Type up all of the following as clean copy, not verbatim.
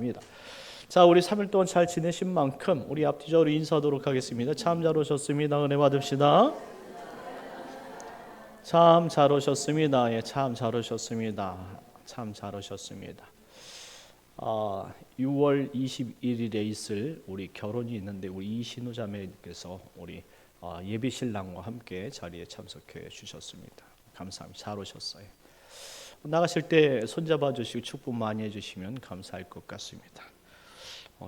감사합니다. 자, 우리 3일 동안 잘 지내신 만큼 우리 앞뒤적으로 인사하도록 하겠습니다. 참 잘 오셨습니다. 은혜 받읍시다. 참 잘 오셨습니다. 예, 참 잘 오셨습니다. 참 잘 오셨습니다. 6월 21일에 있을 우리 결혼이 있는데 우리 이신우 자매께서 우리 예비 신랑과 함께 자리에 참석해 주셨습니다. 감사합니다. 잘 오셨어요. 나가실 때 손잡아 주시고 축복 많이 해주시면 감사할 것 같습니다.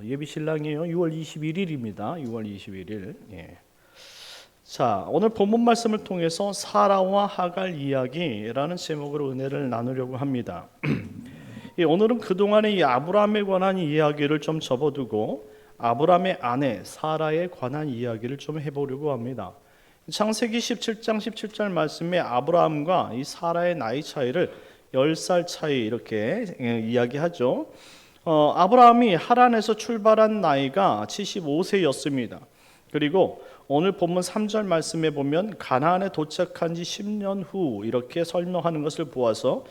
예비 신랑이에요. 6월 21일입니다. 6월 21일. 예. 자, 오늘 본문 말씀을 통해서 사라와 하갈 이야기라는 제목으로 은혜를 나누려고 합니다. 오늘은 그동안의 이 아브라함에 관한 이야기를 좀 접어두고 아브라함의 아내 사라에 관한 이야기를 좀 해보려고 합니다. 창세기 17장 17절 말씀에 아브라함과 이 사라의 나이 차이를 10살 차이 이렇게 이야기하죠. 아브라함이 하란에서 출발한 나이가 75세였습니다. 그리고 오늘 본문 3절 말씀에 보면 가나안에 도착한 지 10년 후 이렇게 설명하는 것을 보아서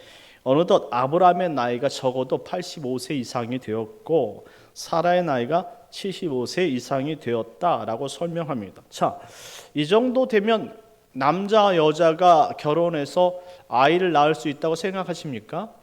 어느덧 아브라함의 나이가 적어도 85세 이상이 되었고 사라의 나이가 75세 이상이 되었다라고 설명합니다. 자, 이 정도 되면 남자 여자가 결혼해서 아이를 낳을 수 있다고 생각하십니까?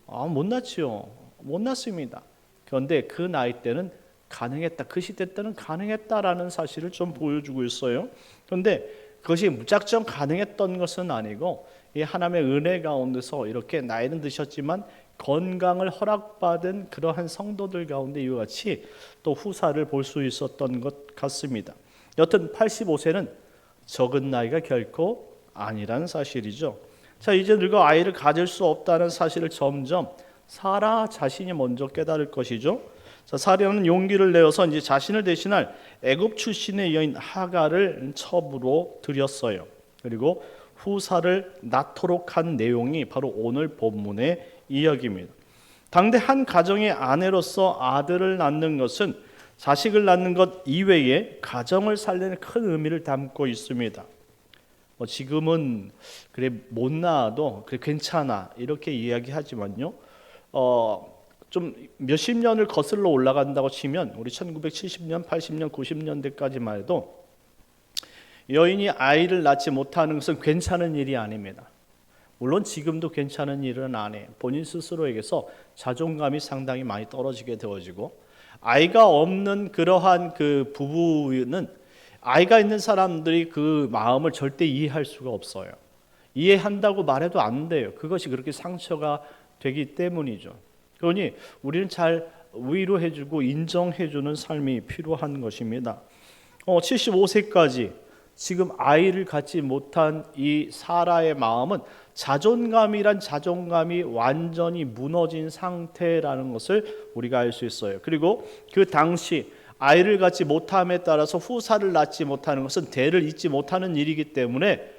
못 낳지요. 못 낳습니다. 그런데 그 나이 때는 가능했다. 그 시대 때는 가능했다라는 사실을 좀 보여주고 있어요. 그런데 그것이 무작정 가능했던 것은 아니고 이 하나님의 은혜 가운데서 이렇게 나이는 드셨지만 건강을 허락받은 그러한 성도들 가운데 이와 같이 또 후사를 볼 수 있었던 것 같습니다. 여튼 85세는 적은 나이가 결코 아니라는 사실이죠. 자, 이제 늙어 아이를 가질 수 없다는 사실을 점점 사라 자신이 먼저 깨달을 것이죠. 자, 사라는 용기를 내어서 이제 자신을 대신할 애굽 출신의 여인 하갈을 첩으로 들였어요. 그리고 후사를 낳도록 한 내용이 바로 오늘 본문의 이야기입니다. 당대 한 가정의 아내로서 아들을 낳는 것은 자식을 낳는 것 이외에 가정을 살리는 큰 의미를 담고 있습니다. 지금은 그래 못 낳아도 그래 괜찮아 이렇게 이야기하지만요. 좀 몇십 년을 거슬러 올라간다고 치면 우리 1970년, 80년, 90년대까지만 해도 여인이 아이를 낳지 못하는 것은 괜찮은 일이 아닙니다. 물론 지금도 괜찮은 일은 아니에요. 본인 스스로에게서 자존감이 상당히 많이 떨어지게 되어지고 아이가 없는 그러한 그 부부는 아이가 있는 사람들이 그 마음을 절대 이해할 수가 없어요. 이해한다고 말해도 안 돼요. 그것이 그렇게 상처가 되기 때문이죠. 그러니 우리는 잘 위로해주고 인정해주는 삶이 필요한 것입니다. 75세까지 지금 아이를 갖지 못한 이 사라의 마음은 자존감이란 자존감이 완전히 무너진 상태라는 것을 우리가 알 수 있어요. 그리고 그 당시 아이를 갖지 못함에 따라서 후사를 낳지 못하는 것은 대를 잇지 못하는 일이기 때문에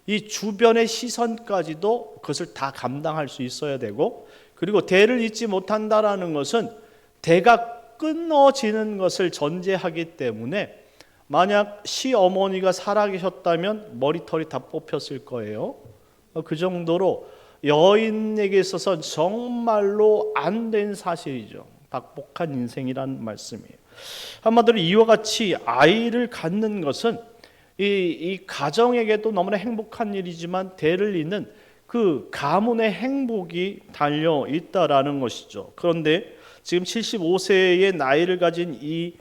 이 주변의 시선까지도 그것을 다 감당할 수 있어야 되고, 그리고 대를 잇지 못한다라는 것은 대가 끊어지는 것을 전제하기 때문에 만약 시어머니가 살아계셨다면 머리털이 다 뽑혔을 거예요. 그 정도로 여인에게 있어서 정말로 안 된 사실이죠. 박복한 인생이란 말씀이에요. 한마디로 이와 같이 아이를 갖는 것은 이 가정에게도 너무나 행복한 일이지만 대를 잇는 그 가문의 행복이 달려 있다라는 것이죠. 그런데 지금 75세의 나이를 가진 이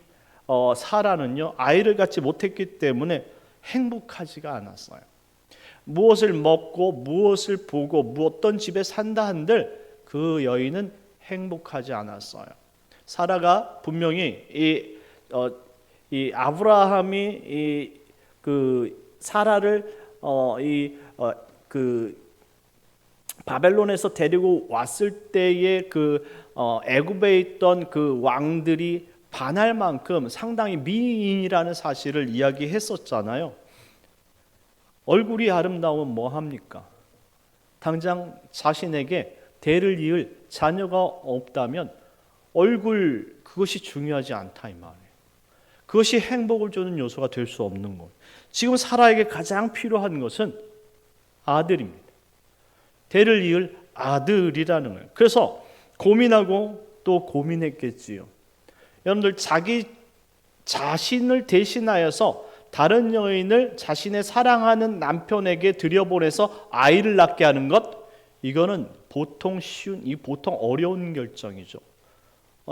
사라는요, 아이를 갖지 못했기 때문에 행복하지가 않았어요. 무엇을 먹고 무엇을 보고 어떤 집에 산다 한들 그 여인은 행복하지 않았어요. 사라가 분명히 이 아브라함이 그 사라를 그 바벨론에서 데리고 왔을 때의 그 애굽에 있던 그 왕들이 반할 만큼 상당히 미인이라는 사실을 이야기했었잖아요. 얼굴이 아름다우면 뭐 합니까? 당장 자신에게 대를 이을 자녀가 없다면 얼굴 그것이 중요하지 않다 이 말이에요. 그것이 행복을 주는 요소가 될 수 없는 것. 지금 사라에게 가장 필요한 것은 아들입니다. 대를 이을 아들이라는 거예요. 그래서 고민하고 또 고민했겠지요. 여러분들 자기 자신을 대신하여서 다른 여인을 자신의 사랑하는 남편에게 들여보내서 아이를 낳게 하는 것, 이거는 보통 어려운 결정이죠.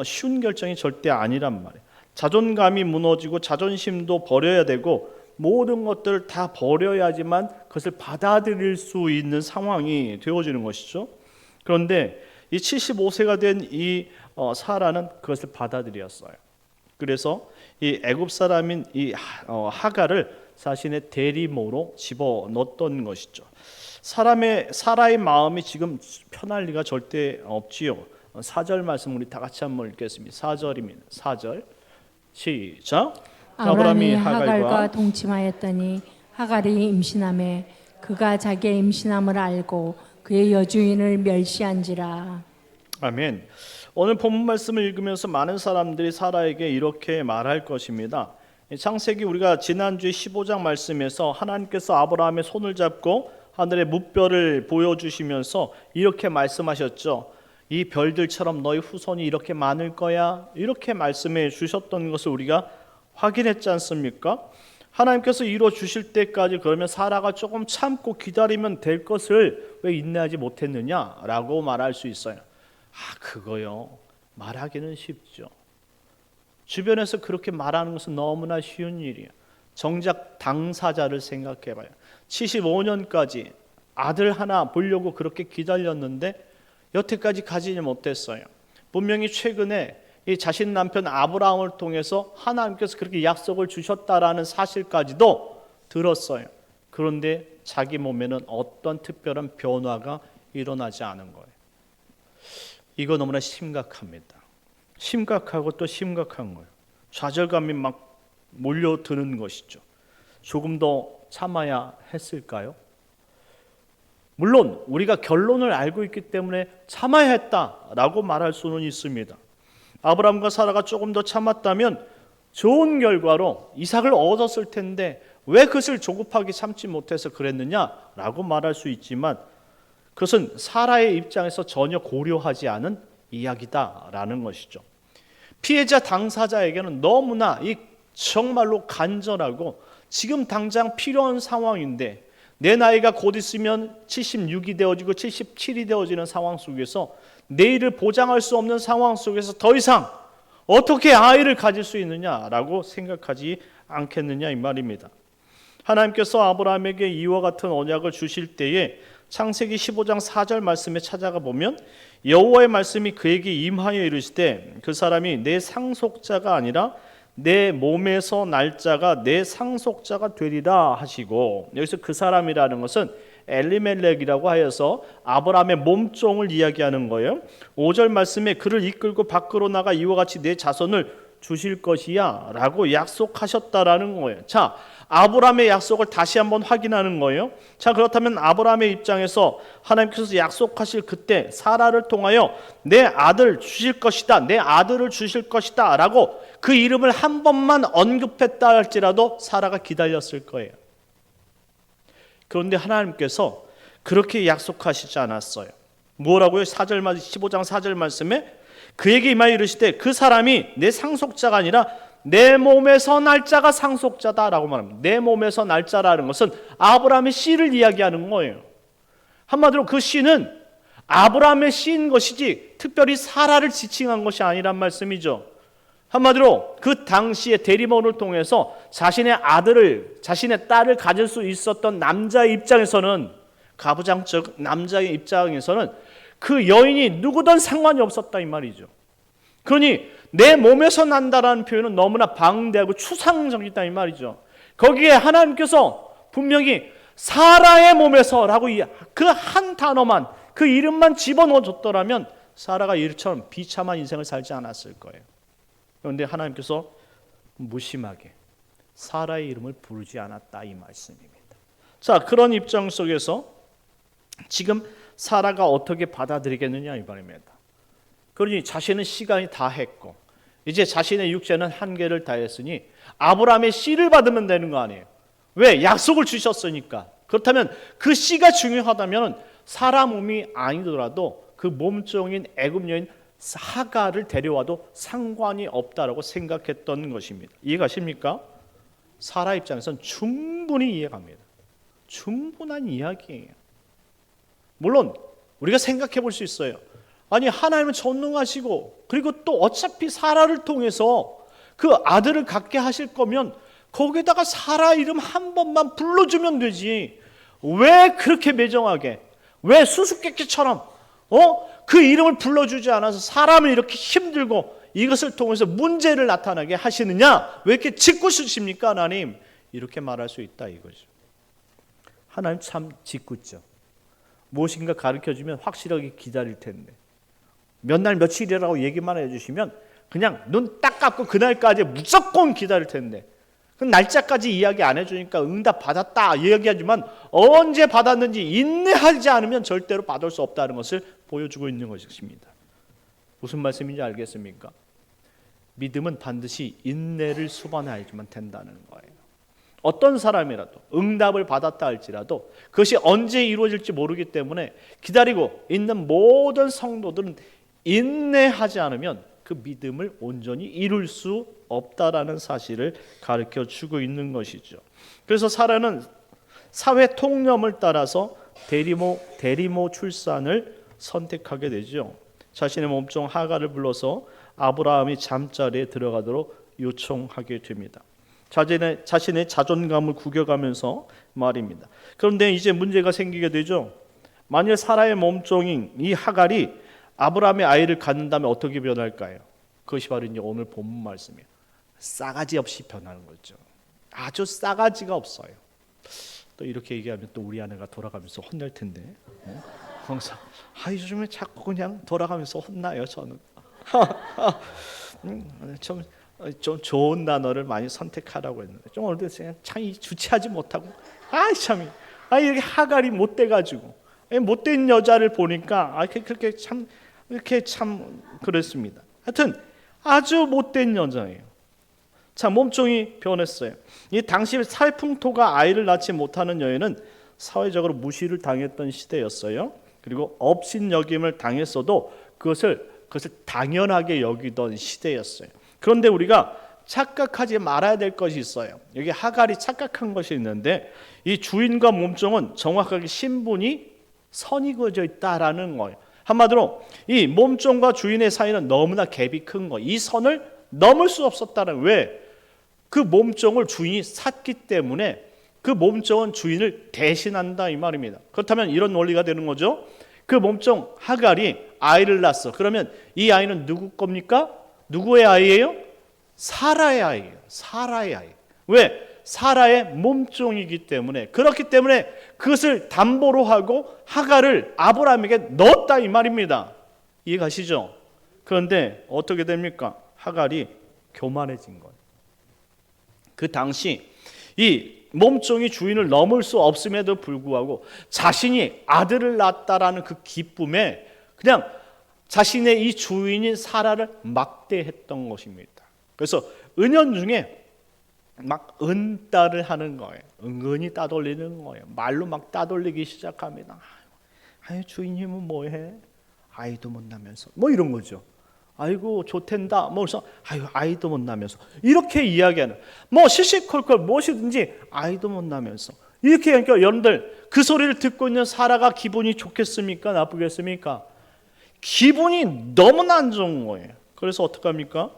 쉬운 결정이 절대 아니란 말이에요. 자존감이 무너지고 자존심도 버려야 되고 모든 것들을 다 버려야지만 그것을 받아들일 수 있는 상황이 되어지는 것이죠. 그런데 이 75세가 된 이 사라는 그것을 받아들였어요. 그래서 이 애굽 사람인 이 하갈을 자신의 대리모로 집어넣었던 것이죠. 사라의 마음이 지금 편할 리가 절대 없지요. 4절 말씀 우리 다 같이 한번 읽겠습니다. 4절입니다. 4절 시작. 아브라함이 하갈과 동침하였더니 하갈이 임신하매 그가 자기의 임신함을 알고 그의 여주인을 멸시한지라. 아멘. 오늘 본문 말씀을 읽으면서 많은 사람들이 사라에게 이렇게 말할 것입니다. 창세기 우리가 지난주에 15장 말씀에서 하나님께서 아브라함의 손을 잡고 하늘의 무별을 보여주시면서 이렇게 말씀하셨죠. 이 별들처럼 너희 후손이 이렇게 많을 거야, 이렇게 말씀해 주셨던 것을 우리가 확인했지 않습니까? 하나님께서 이루어 주실 때까지 그러면 사라가 조금 참고 기다리면 될 것을 왜 인내하지 못했느냐라고 말할 수 있어요. 그거요, 말하기는 쉽죠. 주변에서 그렇게 말하는 것은 너무나 쉬운 일이에요. 정작 당사자를 생각해봐요. 75년까지 아들 하나 보려고 그렇게 기다렸는데 여태까지 가지지 못했어요. 분명히 최근에 이 자신 남편 아브라함을 통해서 하나님께서 그렇게 약속을 주셨다라는 사실까지도 들었어요. 그런데 자기 몸에는 어떤 특별한 변화가 일어나지 않은 거예요. 이거 너무나 심각합니다. 심각하고 또 심각한 거예요. 좌절감이 막 몰려드는 것이죠. 조금 더 참아야 했을까요? 물론 우리가 결론을 알고 있기 때문에 참아야 했다라고 말할 수는 있습니다. 아브라함과 사라가 조금 더 참았다면 좋은 결과로 이삭을 얻었을 텐데 왜 그것을 조급하게 참지 못해서 그랬느냐라고 말할 수 있지만 그것은 사라의 입장에서 전혀 고려하지 않은 이야기다라는 것이죠. 피해자 당사자에게는 너무나 정말로 간절하고 지금 당장 필요한 상황인데 내 나이가 곧 있으면 76이 되어지고 77이 되어지는 상황 속에서 내일을 보장할 수 없는 상황 속에서 더 이상 어떻게 아이를 가질 수 있느냐라고 생각하지 않겠느냐 이 말입니다. 하나님께서 아브라함에게 이와 같은 언약을 주실 때에 창세기 15장 4절 말씀에 찾아가 보면 여호와의 말씀이 그에게 임하여 이르시되 그 사람이 내 상속자가 아니라 내 몸에서 날 자가 내 상속자가 되리라 하시고, 여기서 그 사람이라는 것은 엘리멜렉이라고 하여서 아브라함의 몸종을 이야기하는 거예요. 5절 말씀에 그를 이끌고 밖으로 나가 이와 같이 내 자손을 주실 것이야 라고 약속하셨다라는 거예요. 자, 아브라함의 약속을 다시 한번 확인하는 거예요. 자, 그렇다면 아브라함의 입장에서 하나님께서 약속하실 그때 사라를 통하여 내 아들 주실 것이다, 내 아들을 주실 것이다 라고 그 이름을 한 번만 언급했다 할지라도 사라가 기다렸을 거예요. 그런데 하나님께서 그렇게 약속하시지 않았어요. 뭐라고요? 15장 4절 말씀에 그에게 임하여 이르시되 그 사람이 내 상속자가 아니라 내 몸에서 날 자가 상속자다라고 말합니다. 내 몸에서 날 자라는 것은 아브라함의 씨를 이야기하는 거예요. 한마디로 그 씨는 아브라함의 씨인 것이지 특별히 사라를 지칭한 것이 아니란 말씀이죠. 한마디로 그 당시에 대리모를 통해서 자신의 아들을, 자신의 딸을 가질 수 있었던 남자의 입장에서는, 가부장적 남자의 입장에서는 그 여인이 누구든 상관이 없었다 이 말이죠. 그러니 내 몸에서 난다라는 표현은 너무나 방대하고 추상적이다 이 말이죠. 거기에 하나님께서 분명히 사라의 몸에서라고 그 한 단어만, 그 이름만 집어넣어줬더라면 사라가 이처럼 비참한 인생을 살지 않았을 거예요. 그런데 하나님께서 무심하게 사라의 이름을 부르지 않았다 이 말씀입니다. 자, 그런 입장 속에서 지금 사라가 어떻게 받아들이겠느냐 이 말입니다. 그러니 자신은 시간이 다 했고 이제 자신의 육체는 한계를 다했으니 아브라함의 씨를 받으면 되는 거 아니에요. 왜? 약속을 주셨으니까. 그렇다면 그 씨가 중요하다면 사라 몸이 아니더라도 그 몸종인 애굽 여인 하갈을 데려와도 상관이 없다라고 생각했던 것입니다. 이해가십니까? 사라 입장에서는 충분히 이해갑니다. 충분한 이야기예요. 물론 우리가 생각해 볼 수 있어요. 아니, 하나님은 전능하시고 그리고 또 어차피 사라를 통해서 그 아들을 갖게 하실 거면 거기다가 사라 이름 한 번만 불러주면 되지. 왜 그렇게 매정하게, 왜 수수께끼처럼 그 이름을 불러주지 않아서 사람을 이렇게 힘들고 이것을 통해서 문제를 나타나게 하시느냐? 왜 이렇게 짓궂으십니까, 하나님? 이렇게 말할 수 있다 이거죠. 하나님 참 짓궂죠. 무엇인가 가르쳐주면 확실하게 기다릴 텐데 몇 날 며칠이라고 얘기만 해주시면 그냥 눈 딱 감고 그날까지 무조건 기다릴 텐데 그 날짜까지 이야기 안 해주니까 응답 받았다 이야기하지만 언제 받았는지 인내하지 않으면 절대로 받을 수 없다는 것을 보여주고 있는 것입니다. 무슨 말씀인지 알겠습니까? 믿음은 반드시 인내를 수반해야지만 된다는 거예요. 어떤 사람이라도 응답을 받았다 할지라도 그것이 언제 이루어질지 모르기 때문에 기다리고 있는 모든 성도들은 인내하지 않으면 그 믿음을 온전히 이룰 수 없다라는 사실을 가르쳐 주고 있는 것이죠. 그래서 사라는 사회 통념을 따라서 대리모 출산을 선택하게 되죠. 자신의 몸종 하갈을 불러서 아브라함이 잠자리에 들어가도록 요청하게 됩니다. 자신의 자존감을 구겨가면서 말입니다. 그런데 이제 문제가 생기게 되죠. 만일 사라의 몸종인 이 하갈이 아브라함의 아이를 갖는다면 어떻게 변할까요? 그것이 바로 이제 오늘 본문 말씀이에요. 싸가지 없이 변하는 거죠. 아주 싸가지가 없어요. 또 이렇게 얘기하면 또 우리 아내가 돌아가면서 혼낼 텐데. 항상 요즘에 자꾸 그냥 돌아가면서 혼나요. 저는. 좀 좋은 단어를 많이 선택하라고 했는데 좀 어느 때 참 주체하지 못하고 이렇게 하갈이 못돼가지고 못된 여자를 보니까 그렇게 참 그랬습니다. 하여튼 아주 못된 여자예요. 자, 몸종이 변했어요. 이 당시 살풍토가 아이를 낳지 못하는 여인은 사회적으로 무시를 당했던 시대였어요. 그리고 업신여김을 당했어도 그것을 당연하게 여기던 시대였어요. 그런데 우리가 착각하지 말아야 될 것이 있어요. 여기 하갈이 착각한 것이 있는데 이 주인과 몸종은 정확하게 신분이 선이 그어져 있다라는 거예요. 한마디로 이 몸종과 주인의 사이는 너무나 갭이 큰 거예요. 이 선을 넘을 수 없었다는, 왜? 그 몸종을 주인이 샀기 때문에 그 몸종은 주인을 대신한다 이 말입니다. 그렇다면 이런 원리가 되는 거죠. 그 몸종 하갈이 아이를 낳았어. 그러면 이 아이는 누구 겁니까? 누구의 아이예요? 사라의 아이예요. 사라의 아이. 왜? 사라의 몸종이기 때문에. 그렇기 때문에 그것을 담보로 하고 하갈을 아브라함에게 넣었다 이 말입니다. 이해가시죠? 그런데 어떻게 됩니까? 하갈이 교만해진 거예요. 그 당시 이 몸종이 주인을 넘을 수 없음에도 불구하고 자신이 아들을 낳았다라는 그 기쁨에 그냥 자신의 이 주인인 사라를 막대했던 것입니다. 그래서 은연중에 막 은따를 하는 거예요. 은근히 따돌리는 거예요. 말로 막 따돌리기 시작합니다. 주인님은 뭐해? 아이도 못 낳으면서 뭐 이런 거죠. 아이고 좋텐다. 뭐 그래서 아이도 못 낳으면서 이렇게 이야기하는, 뭐 시시콜콜 무엇이든지 아이도 못 낳으면서 이렇게 하니까 여러분들 그 소리를 듣고 있는 사라가 기분이 좋겠습니까? 나쁘겠습니까? 기분이 너무나 안 좋은 거예요. 그래서 어떡합니까?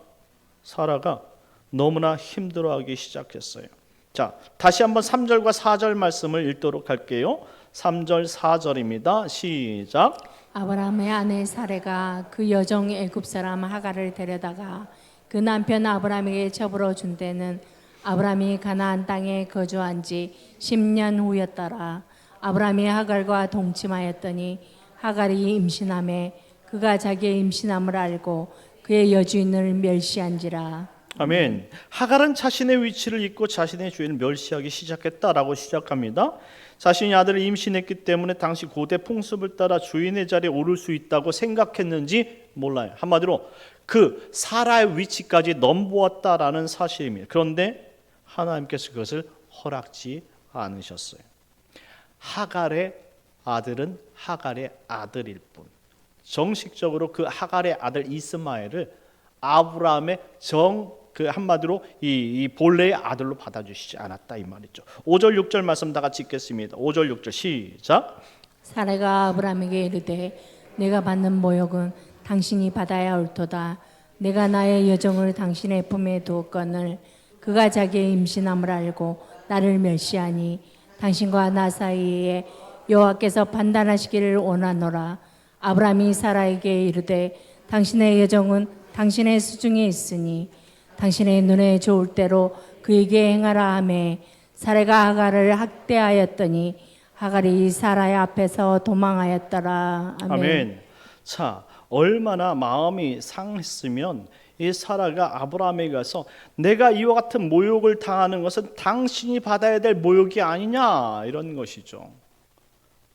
사라가 너무나 힘들어하기 시작했어요. 자, 다시 한번 3절과 4절 말씀을 읽도록 할게요. 3절 4절입니다. 시작. 아브라함의 아내 사레가 그 여종 애굽 사람 하갈을 데려다가 그 남편 아브라함에게 처부러 준 때는 아브라함이 가나안 땅에 거주한 지 10년 후였더라. 아브라함이 하갈과 동침하였더니 하갈이 임신하매 그가 자기의 임신함을 알고 그의 여주인을 멸시한지라. 아멘. 하갈은 자신의 위치를 잊고 자신의 주인을 멸시하기 시작했다라고 시작합니다. 자신이 아들을 임신했기 때문에 당시 고대 풍습을 따라 주인의 자리에 오를 수 있다고 생각했는지 몰라요. 한마디로 그 사라의 위치까지 넘보았다라는 사실입니다. 그런데 하나님께서 그것을 허락지 않으셨어요. 하갈의 아들은 하갈의 아들일 뿐, 정식적으로 그 하갈의 아들 이스마엘을 아브라함의 그 한마디로 이 본래의 아들로 받아주시지 않았다 이 말이죠. 5절 6절 말씀 다 같이 읽겠습니다. 5절 6절 시작. 사라가 아브라함에게 이르되 내가 받는 모욕은 당신이 받아야 옳도다. 내가 나의 여종을 당신의 품에 두었거늘 그가 자기의 임신함을 알고 나를 멸시하니 당신과 나 사이에 여호와께서 판단하시기를 원하노라. 아브라함이 사라에게 이르되 당신의 여종은 당신의 수중에 있으니 당신의 눈에 좋을 대로 그에게 행하라 하매 사라가 하갈을 학대하였더니 하갈이 사라의 앞에서 도망하였더라. 아멘. 아멘. 자, 얼마나 마음이 상했으면 이 사라가 아브라함에게 가서 내가 이와 같은 모욕을 당하는 것은 당신이 받아야 될 모욕이 아니냐 이런 것이죠.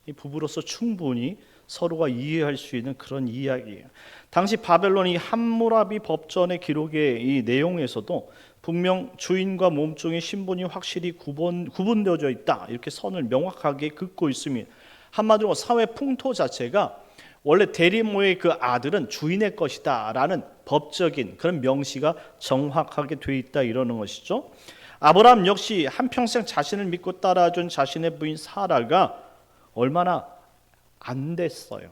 이 부부로서 충분히 서로가 이해할 수 있는 그런 이야기예요. 당시 바벨론이 함무라비 법전의 기록의 이 내용에서도 분명 주인과 몸종의 신분이 확실히 구분되어져 있다 이렇게 선을 명확하게 긋고 있습니다. 한마디로 사회 풍토 자체가 원래 대리모의 그 아들은 주인의 것이다 라는 법적인 그런 명시가 정확하게 돼 있다 이러는 것이죠. 아브라함 역시 한평생 자신을 믿고 따라준 자신의 부인 사라가 얼마나 안 됐어요.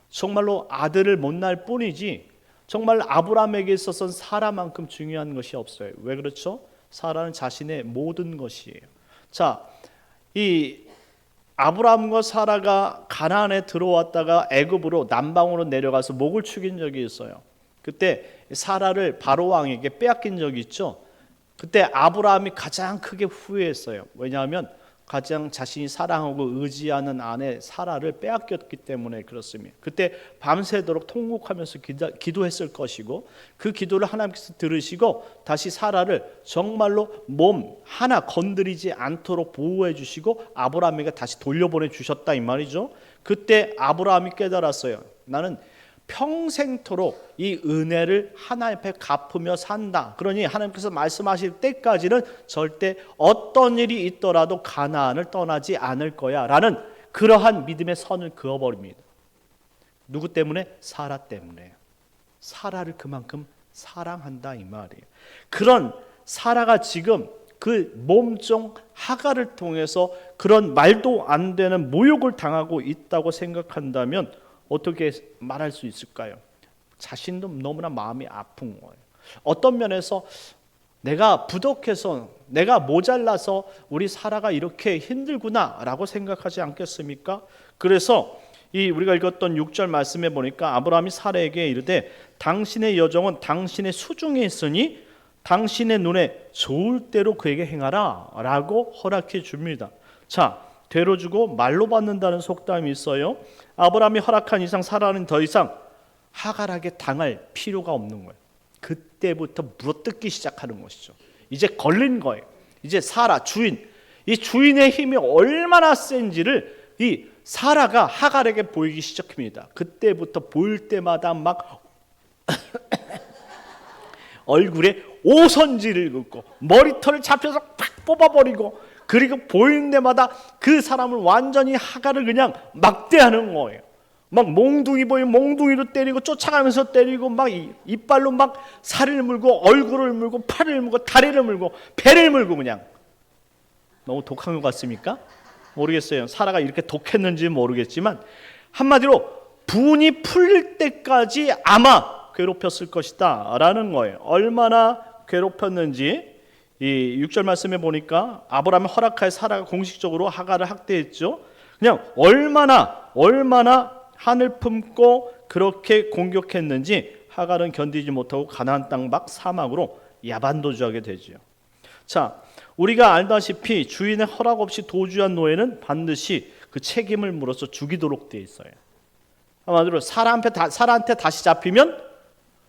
정말로 아들을 못 낳을 뿐이지 정말 아브라함에게 있어서는 사라만큼 중요한 것이 없어요. 왜 그렇죠? 사라는 자신의 모든 것이에요. 자, 이 아브라함과 사라가 가나안에 들어왔다가 애굽으로 남방으로 내려가서 목을 축인 적이 있어요. 그때 사라를 바로 왕에게 빼앗긴 적이 있죠. 그때 아브라함이 가장 크게 후회했어요. 왜냐하면 가장 자신이 사랑하고 의지하는 아내 사라를 빼앗겼기 때문에 그렇습니다. 그때 밤새도록 통곡하면서 기도했을 것이고 그 기도를 하나님께서 들으시고 다시 사라를 정말로 몸 하나 건드리지 않도록 보호해 주시고 아브라함에게 다시 돌려보내 주셨다 이 말이죠. 그때 아브라함이 깨달았어요. 나는 평생토록 이 은혜를 하나님 앞에 갚으며 산다. 그러니 하나님께서 말씀하실 때까지는 절대 어떤 일이 있더라도 가나안을 떠나지 않을 거야 라는 그러한 믿음의 선을 그어버립니다. 누구 때문에? 사라 때문에. 사라를 그만큼 사랑한다 이 말이에요. 그런 사라가 지금 그 몸종 하갈을 통해서 그런 말도 안 되는 모욕을 당하고 있다고 생각한다면 어떻게 말할 수 있을까요? 자신도 너무나 마음이 아픈 거예요. 어떤 면에서 내가 부족해서 내가 모자라서 우리 사라가 이렇게 힘들구나라고 생각하지 않겠습니까? 그래서 이 우리가 읽었던 6절 말씀에 보니까 아브라함이 사라에게 이르되 당신의 여종은 당신의 수중에 있으니 당신의 눈에 좋을 대로 그에게 행하라 라고 허락해 줍니다. 자, 되로 주고 말로 받는다는 속담이 있어요. 아브라함이 허락한 이상 사라는 더 이상 하갈에게 당할 필요가 없는 거예요. 그때부터 물어뜯기 시작하는 것이죠. 이제 걸린 거예요. 이제 사라 주인, 이 주인의 힘이 얼마나 센지를 이 사라가 하갈에게 보이기 시작합니다. 그때부터 보일 때마다 막 얼굴에 오선지를 긋고 머리털을 잡혀서 팍 뽑아버리고 그리고 보이는 데마다 그 사람을 완전히 하갈을 그냥 막대하는 거예요. 막 몽둥이 보이면 몽둥이로 때리고 쫓아가면서 때리고 막 이빨로 막 살을 물고 얼굴을 물고 팔을 물고 다리를 물고 배를 물고 그냥. 너무 독한 것 같습니까? 모르겠어요. 사라가 이렇게 독했는지 모르겠지만 한마디로 분이 풀릴 때까지 아마 괴롭혔을 것이다 라는 거예요. 얼마나 괴롭혔는지 이 6절 말씀에 보니까 아브라함이 허락하여 사라가 공식적으로 하갈을 학대했죠. 그냥 얼마나 한을 품고 그렇게 공격했는지 하갈은 견디지 못하고 가나안 땅 밖 사막으로 야반도주하게 되죠. 자, 우리가 알다시피 주인의 허락 없이 도주한 노예는 반드시 그 책임을 물어서 죽이도록 되어 있어요. 한마디로 사라한테 다시 잡히면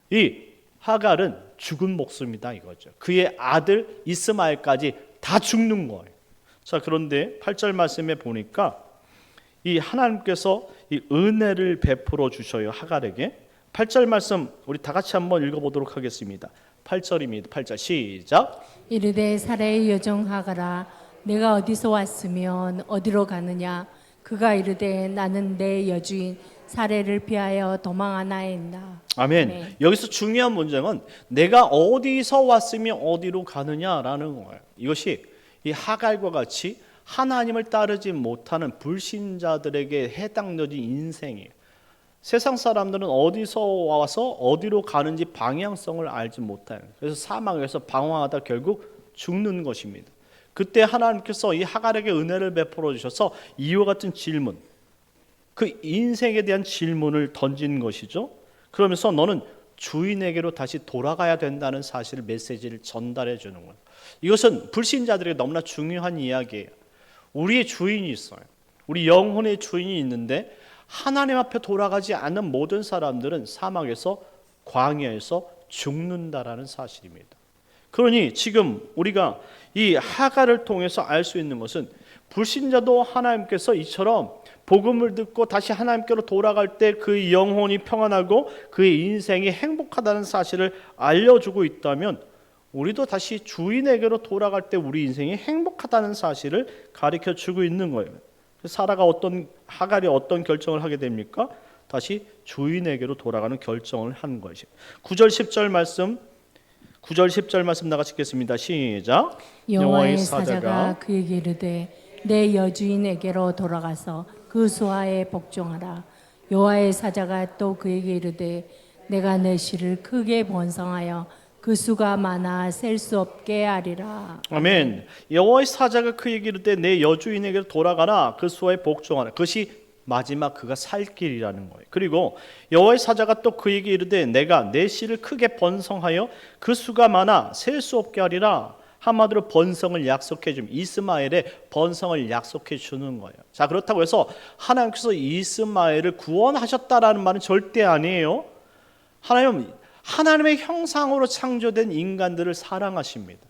이 하갈은 죽은 목숨이다 이거죠. 그의 아들 이스마엘까지 다 죽는 거예요. 자, 그런데 8절 말씀에 보니까 이 하나님께서 이 은혜를 베풀어 주셔요 하갈에게. 8절 말씀 우리 다 같이 한번 읽어보도록 하겠습니다. 8절입니다. 8절 시작. 이르되 사라의 여종 하갈아 내가 어디서 왔으면 어디로 가느냐. 그가 이르되 나는 내 여주인 사례를 피하여 도망하나이다. 아멘. 아멘. 여기서 중요한 문제는 내가 어디서 왔으며 어디로 가느냐라는 거예요. 이것이 이 하갈과 같이 하나님을 따르지 못하는 불신자들에게 해당되는 인생이에요. 세상 사람들은 어디서 와서 어디로 가는지 방향성을 알지 못해요. 그래서 사망에서 방황하다 결국 죽는 것입니다. 그때 하나님께서 이 하갈에게 은혜를 베풀어 주셔서 이와 같은 질문, 그 인생에 대한 질문을 던진 것이죠. 그러면서 너는 주인에게로 다시 돌아가야 된다는 사실을, 메시지를 전달해 주는 거예요. 이것은 불신자들에게 너무나 중요한 이야기예요. 우리의 주인이 있어요. 우리 영혼의 주인이 있는데 하나님 앞에 돌아가지 않는 모든 사람들은 사막에서, 광야에서 죽는다라는 사실입니다. 그러니 지금 우리가 이 하갈을 통해서 알 수 있는 것은 불신자도 하나님께서 이처럼 복음을 듣고 다시 하나님께로 돌아갈 때 그의 영혼이 평안하고 그의 인생이 행복하다는 사실을 알려주고 있다면, 우리도 다시 주인에게로 돌아갈 때 우리 인생이 행복하다는 사실을 가르쳐주고 있는 거예요. 하갈이 어떤 결정을 하게 됩니까? 다시 주인에게로 돌아가는 결정을 한 것이죠. 9절 10절 말씀 나가시겠습니다. 시작. 여호와의 사자가 그에게 이르되 내 여주인에게로 돌아가서 그 수하에 복종하라. 여호와의 사자가 또 그에게 이르되 내가 내 씨를 크게 번성하여 그 수가 많아 셀 수 없게 하리라. 아멘. 여호와의 사자가 그에게 이르되 내 여주인에게로 돌아가라. 그 수하에 복종하라. 그것이 마지막 그가 살 길이라는 거예요. 그리고 여호와의 사자가 또 그에게 이르되 내가 내 씨를 크게 번성하여 그 수가 많아 셀 수 없게 하리라. 한마디로 번성을 약속해 줍니다. 이스마엘의 번성을 약속해 주는 거예요. 자, 그렇다고 해서 하나님께서 이스마엘을 구원하셨다라는 말은 절대 아니에요. 하나님의 형상으로 창조된 인간들을 사랑하십니다.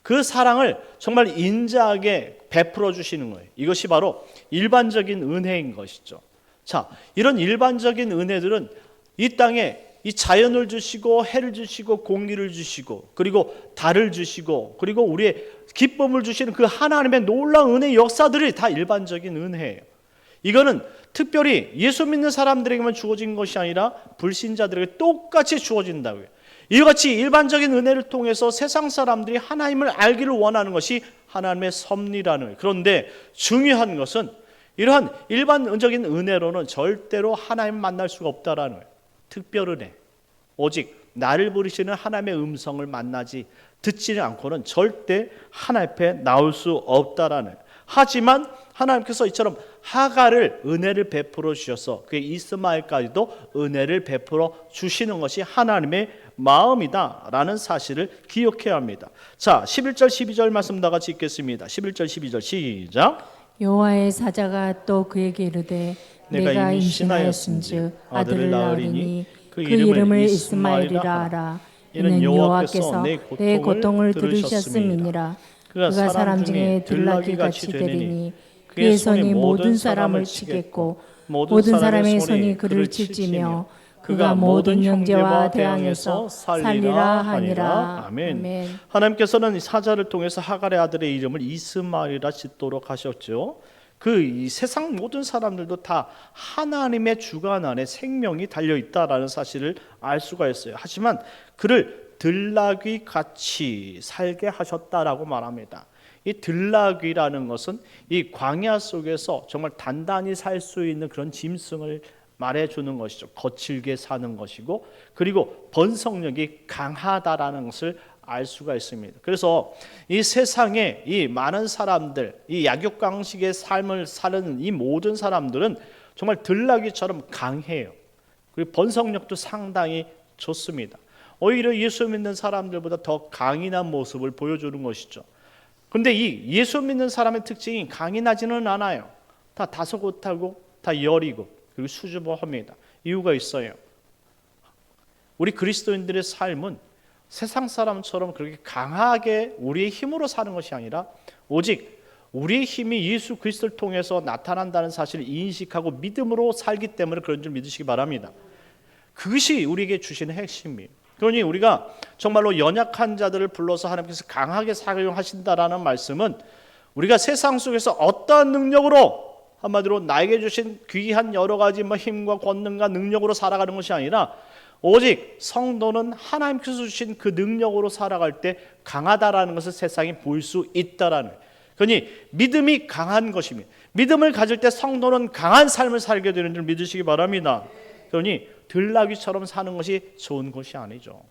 그 사랑을 정말 인자하게 베풀어 주시는 거예요. 이것이 바로 일반적인 은혜인 것이죠. 자, 이런 일반적인 은혜들은 이 땅에 이 자연을 주시고 해를 주시고 공기를 주시고 그리고 달을 주시고 그리고 우리의 기쁨을 주시는 그 하나님의 놀라운 은혜의 역사들이 다 일반적인 은혜예요. 이거는 특별히 예수 믿는 사람들에게만 주어진 것이 아니라 불신자들에게 똑같이 주어진다고요. 이같이 일반적인 은혜를 통해서 세상 사람들이 하나님을 알기를 원하는 것이 하나님의 섭리라는 거예요. 그런데 중요한 것은 이러한 일반적인 은혜로는 절대로 하나님 만날 수가 없다라는 거예요. 특별 은혜, 오직 나를 부르시는 하나님의 음성을 만나지 듣지 않고는 절대 하나님 앞에 나올 수 없다라는 거예요. 하지만 하나님께서 이처럼 하갈을 은혜를 베풀어 주셔서 그 이스마엘까지도 은혜를 베풀어 주시는 것이 하나님의 마음이다라는 사실을 기억해야 합니다. 자, 11절 12절 말씀 다 같이 읽겠습니다. 11절 12절 시작. 여호와의 사자가 또 그에게 이르되 내가 임신하였은즉 아들을 낳으리니 그 이름을 이스마엘이라 하라. 이는 여호와께서 내 고통을 들으셨음이니라. 그가 사람 중에 들나귀 같이 되리니 그의 손이 모든 사람을 치겠고 모든 사람의 손이 그를 칠지며 그가 모든 형제와 대항해서 살리라 하니라. 아멘. 하나님께서는 사자를 통해서 하갈의 아들의 이름을 이스마엘이라 짓도록 하셨죠. 이 세상 모든 사람들도 다 하나님의 주관 안에 생명이 달려 있다라는 사실을 알 수가 있어요. 하지만 그를 들나귀 같이 살게 하셨다라고 말합니다. 이 들나귀라는 것은 이 광야 속에서 정말 단단히 살 수 있는 그런 짐승을 말해주는 것이죠. 거칠게 사는 것이고 그리고 번성력이 강하다라는 것을 알 수가 있습니다. 그래서 이 세상에 이 많은 사람들, 이 약육강식의 삶을 사는 이 모든 사람들은 정말 들나귀처럼 강해요. 그리고 번성력도 상당히 좋습니다. 오히려 예수 믿는 사람들보다 더 강인한 모습을 보여주는 것이죠. 그런데 이 예수 믿는 사람의 특징이 강인하지는 않아요. 다 다소곳하고 다 여리고 그리고 수줍어합니다. 이유가 있어요. 우리 그리스도인들의 삶은 세상 사람처럼 그렇게 강하게 우리의 힘으로 사는 것이 아니라 오직 우리의 힘이 예수 그리스도를 통해서 나타난다는 사실을 인식하고 믿음으로 살기 때문에 그런 줄 믿으시기 바랍니다. 그것이 우리에게 주시는 핵심이에요. 그러니 우리가 정말로 연약한 자들을 불러서 하나님께서 강하게 사용하신다라는 말씀은 우리가 세상 속에서 어떠한 능력으로 한마디로 나에게 주신 귀한 여러 가지 힘과 권능과 능력으로 살아가는 것이 아니라 오직 성도는 하나님께서 주신 그 능력으로 살아갈 때 강하다라는 것을 세상에 보일 수 있다라는 거예요. 그러니 믿음이 강한 것입니다. 믿음을 가질 때 성도는 강한 삶을 살게 되는 줄 믿으시기 바랍니다. 그러니 들나귀처럼 사는 것이 좋은 것이 아니죠.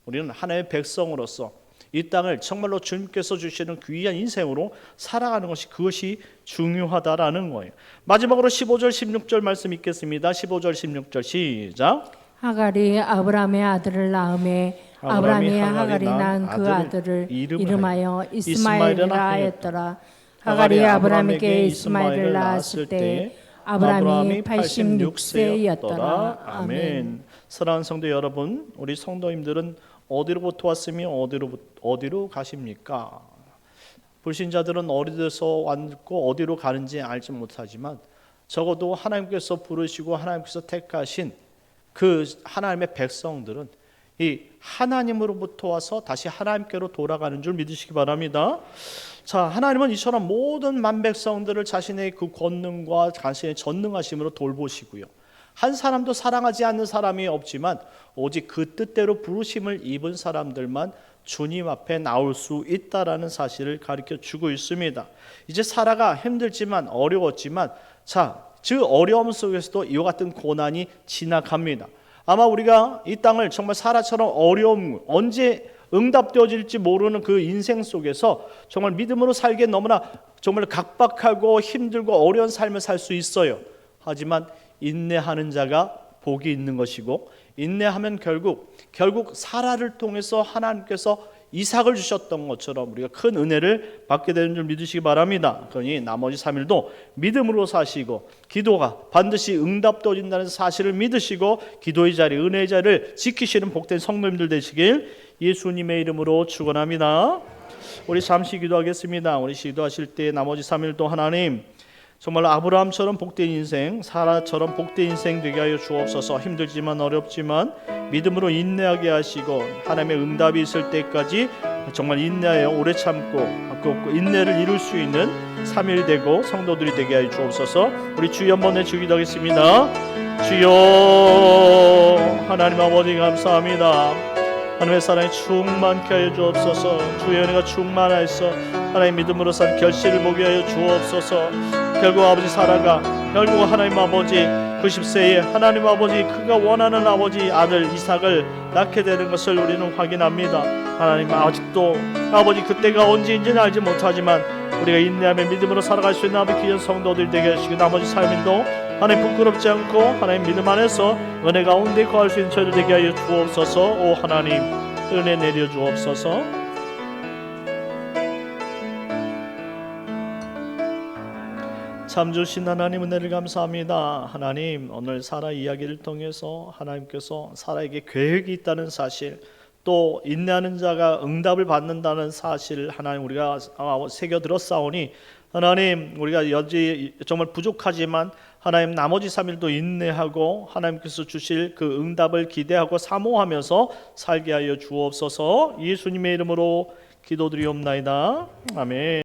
우리는 하나님의 백성으로서 이 땅을 정말로 주님께서 주시는 귀한 인생으로 살아가는 것이 그것이 중요하다라는 거예요. 마지막으로 15절 16절 말씀 읽겠습니다. 15절 16절 시작. 하갈이 아브라함의 아들을 낳음에 아브라함이 하갈이 낳은 그 아들을 이름하여 이스마엘이라 하였더라. 하갈이 아브라함에게 이스마엘을 낳았을 때 아브라함이 86세였더라. 아멘. 사랑하는 성도 여러분, 우리 성도님들은 어디로부터 왔으며 어디로 가십니까? 불신자들은 어디서 왔고 어디로 가는지 알지 못하지만 적어도 하나님께서 부르시고 하나님께서 택하신 그 하나님의 백성들은 이 하나님으로부터 와서 다시 하나님께로 돌아가는 줄 믿으시기 바랍니다. 자, 하나님은 이처럼 모든 만백성들을 자신의 그 권능과 자신의 전능하심으로 돌보시고요. 한 사람도 사랑하지 않는 사람이 없지만 오직 그 뜻대로 부르심을 입은 사람들만 주님 앞에 나올 수 있다라는 사실을 가르쳐 주고 있습니다. 이제 사라가 힘들지만 어려웠지만 그 어려움 속에서도 이와 같은 고난이 지나갑니다. 아마 우리가 이 땅을 정말 사라처럼 어려움, 언제 응답되어질지 모르는 그 인생 속에서 정말 믿음으로 살기에 너무나 정말 각박하고 힘들고 어려운 삶을 살 수 있어요. 하지만 인내하는 자가 복이 있는 것이고, 인내하면 결국 사라를 통해서 하나님께서 이삭을 주셨던 것처럼 우리가 큰 은혜를 받게 되는 줄 믿으시기 바랍니다. 그러니 나머지 3일도 믿음으로 사시고 기도가 반드시 응답되어진다는 사실을 믿으시고 기도의 자리, 은혜의 자리를 지키시는 복된 성도님들 되시길 예수님의 이름으로 축원합니다. 우리 잠시 기도하겠습니다. 우리 기도하실 때 나머지 3일도 하나님 정말 아브라함처럼 복된 인생, 사라처럼 복된 인생 되게 하여 주옵소서. 힘들지만 어렵지만 믿음으로 인내하게 하시고 하나님의 응답이 있을 때까지 정말 인내하여 오래 참고 그 인내를 이룰 수 있는 3일 되고 성도들이 되게 하여 주옵소서. 우리 주여 한번 기도하겠습니다. 주여 하나님 아버지 감사합니다. 하나님의 사랑이 충만케 하여 주옵소서. 주의 은혜가 충만하여서 하나님 믿음으로 산 결실을 보게 하여 주옵소서. 결국 아버지 사라가 결국 하나님 아버지 90세에 하나님 아버지 그가 원하는 아버지 아들 이삭을 낳게 되는 것을 우리는 확인합니다. 하나님 아직도 아버지 그때가 언제인지는 알지 못하지만 우리가 인내하며 믿음으로 살아갈 수 있는 아버지 귀한 성도들 되게 하시고 나머지 삶일도 하나님 부끄럽지 않고 하나님 믿음 안에서 은혜 가운데 거할 수 있는 저희들 되게 하여 주옵소서. 오 하나님 은혜 내려 주옵소서. 참 주신 하나님 은혜를 감사합니다. 하나님 오늘 사라 이야기를 통해서 하나님께서 사라에게 계획이 있다는 사실, 또 인내하는 자가 응답을 받는다는 사실을 하나님 우리가 새겨 들었사오니 하나님 우리가 여지 정말 부족하지만 하나님 나머지 3일도 인내하고 하나님께서 주실 그 응답을 기대하고 사모하면서 살게 하여 주옵소서. 예수님의 이름으로 기도드리옵나이다. 아멘.